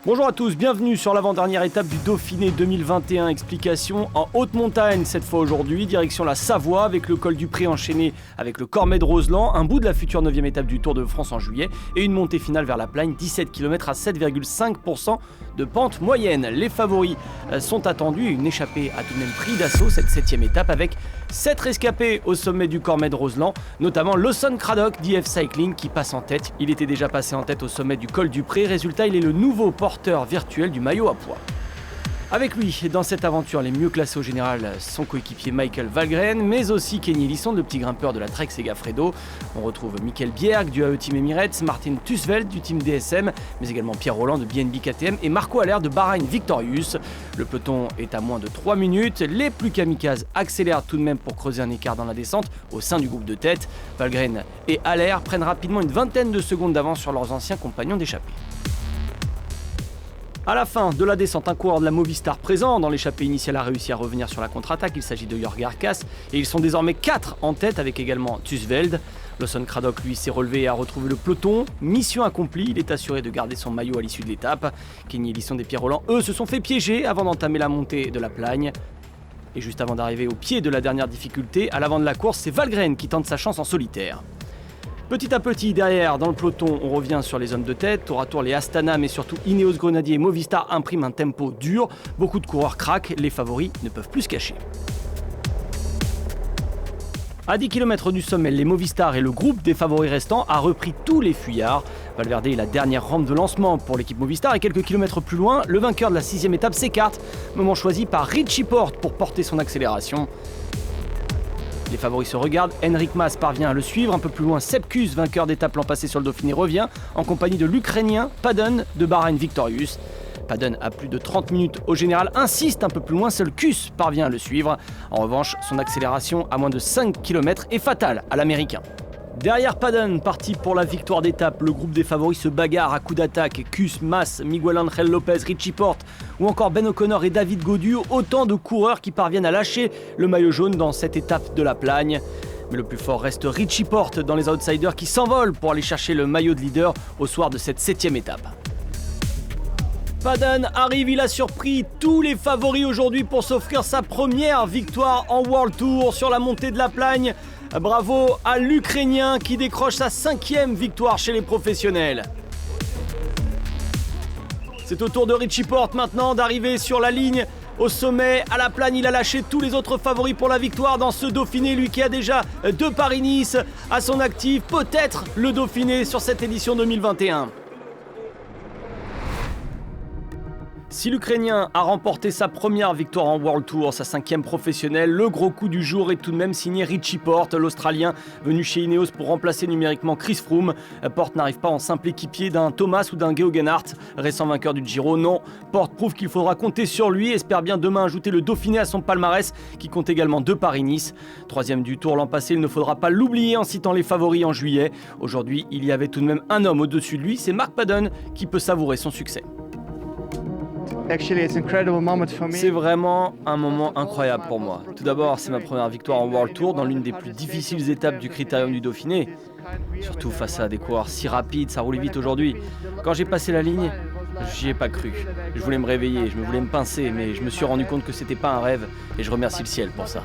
Bonjour à tous, bienvenue sur l'avant-dernière étape du Dauphiné 2021. Explication en haute montagne cette fois aujourd'hui, direction la Savoie avec le col du Pré enchaîné avec le Cormet de Roseland, un bout de la future 9e étape du Tour de France en juillet et une montée finale vers la Plagne, 17 km à 7,5% de pente moyenne. Les favoris sont attendus et une échappée a tout de même pris d'assaut cette 7e étape avec 7 rescapés au sommet du Cormet de Roseland, notamment Lawson Craddock d'IF Cycling qui passe en tête. Il était déjà passé en tête au sommet du col du Pré, résultat il est le nouveau porteur virtuel du maillot à pois. Avec lui, dans cette aventure, les mieux classés au général, son coéquipier Michael Valgren, mais aussi Kenny Elissonde, le petit grimpeur de la Trek Segafredo. On retrouve Mikkel Bjerg du AE Team Emirates, Martin Tusveld du Team DSM, mais également Pierre Rolland de BNB KTM et Marco Haller de Bahrain Victorious. Le peloton est à moins de 3 minutes. Les plus kamikazes accélèrent tout de même pour creuser un écart dans la descente au sein du groupe de tête. Valgren et Haller prennent rapidement une vingtaine de secondes d'avance sur leurs anciens compagnons d'échappée. À la fin de la descente, un coureur de la Movistar présent dans l'échappée initiale a réussi à revenir sur la contre-attaque. Il s'agit de Jörg Arkas et ils sont désormais 4 en tête avec également Tusveld. Lawson Craddock lui s'est relevé et a retrouvé le peloton. Mission accomplie, il est assuré de garder son maillot à l'issue de l'étape. Kenny Elissonde et Pierre Rolland, eux, se sont fait piéger avant d'entamer la montée de la Plagne. Et juste avant d'arriver au pied de la dernière difficulté, à l'avant de la course, c'est Valgren qui tente sa chance en solitaire. Petit à petit, derrière, dans le peloton, on revient sur les hommes de tête. Tour à tour, les Astana, mais surtout Ineos Grenadier et Movistar impriment un tempo dur. Beaucoup de coureurs craquent, les favoris ne peuvent plus se cacher. À 10 km du sommet, les Movistar et le groupe des favoris restants a repris tous les fuyards. Valverde est la dernière rampe de lancement pour l'équipe Movistar et quelques kilomètres plus loin, le vainqueur de la 6e étape s'écarte. Moment choisi par Richie Porte pour porter son accélération. Les favoris se regardent, Enric Mas parvient à le suivre. Un peu plus loin, Sepp Kuss, vainqueur d'étape l'an passé sur le Dauphiné, revient en compagnie de l'Ukrainien Paden de Bahrain Victorious. Paden a plus de 30 minutes au général, insiste un peu plus loin, seul Kuss parvient à le suivre. En revanche, son accélération à moins de 5 km est fatale à l'américain. Derrière Paden, parti pour la victoire d'étape, le groupe des favoris se bagarre à coups d'attaque. Kuss, Mas, Miguel Angel Lopez, Richie Porte ou encore Ben O'Connor et David Gaudu, autant de coureurs qui parviennent à lâcher le maillot jaune dans cette étape de la Plagne. Mais le plus fort reste Richie Porte dans les outsiders qui s'envolent pour aller chercher le maillot de leader au soir de cette 7e étape. Paden arrive, il a surpris tous les favoris aujourd'hui pour s'offrir sa première victoire en World Tour sur la montée de la Plagne. Bravo à l'Ukrainien qui décroche sa 5e victoire chez les professionnels. C'est au tour de Richie Porte maintenant d'arriver sur la ligne au sommet. À la Plagne, il a lâché tous les autres favoris pour la victoire dans ce Dauphiné. Lui qui a déjà 2 Paris-Nice à son actif, peut-être le Dauphiné sur cette édition 2021. Si l'Ukrainien a remporté sa première victoire en World Tour, sa 5e professionnelle, le gros coup du jour est tout de même signé Richie Porte, l'Australien venu chez Ineos pour remplacer numériquement Chris Froome. Porte n'arrive pas en simple équipier d'un Thomas ou d'un Geoghegan Hart, récent vainqueur du Giro. Non, Porte prouve qu'il faudra compter sur lui, espère bien demain ajouter le Dauphiné à son palmarès qui compte également 2 Paris-Nice. 3e du Tour l'an passé, il ne faudra pas l'oublier en citant les favoris en juillet. Aujourd'hui, il y avait tout de même un homme au-dessus de lui, c'est Mark Paden qui peut savourer son succès. C'est vraiment un moment incroyable pour moi. Tout d'abord, c'est ma première victoire en World Tour dans l'une des plus difficiles étapes du Critérium du Dauphiné. Surtout face à des coureurs si rapides, ça roulait vite aujourd'hui. Quand j'ai passé la ligne, j'y ai pas cru. Je voulais me réveiller, je voulais me pincer, mais je me suis rendu compte que c'était pas un rêve et je remercie le ciel pour ça.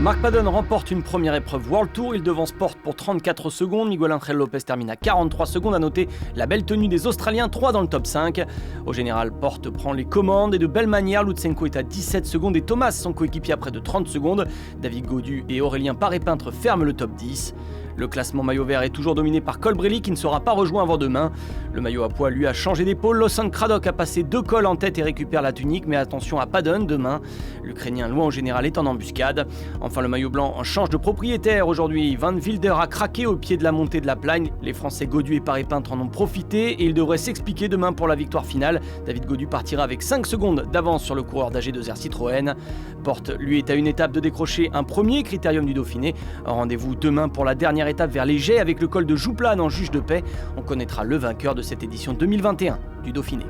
Mark Paden remporte une première épreuve World Tour, il devance Porte pour 34 secondes, Miguel Angel Lopez termine à 43 secondes, à noter la belle tenue des Australiens, 3 dans le top 5. Au général, Porte prend les commandes et de belle manière, Lutsenko est à 17 secondes et Thomas, son coéquipier, à près de 30 secondes. David Gaudu et Aurélien Paré-Peintre ferment le top 10. Le classement maillot vert est toujours dominé par Colbrelli qui ne sera pas rejoint avant demain. Le maillot à pois lui a changé d'épaule. Lawson Craddock a passé 2 cols en tête et récupère la tunique, mais attention à Paden demain. L'Ukrainien loin au général est en embuscade. Enfin le maillot blanc en change de propriétaire aujourd'hui. Van Wilder a craqué au pied de la montée de la Plagne. Les Français Gaudu et Paré-Peintre en ont profité et il devrait s'expliquer demain pour la victoire finale. David Gaudu partira avec 5 secondes d'avance sur le coureur d'AG2R Citroën. Porte lui est à une étape de décrocher un premier critérium du Dauphiné. Rendez-vous demain pour la dernière étape vers les Jets avec le col de Jouplane en juge de paix. On connaîtra le vainqueur de cette édition 2021 du Dauphiné.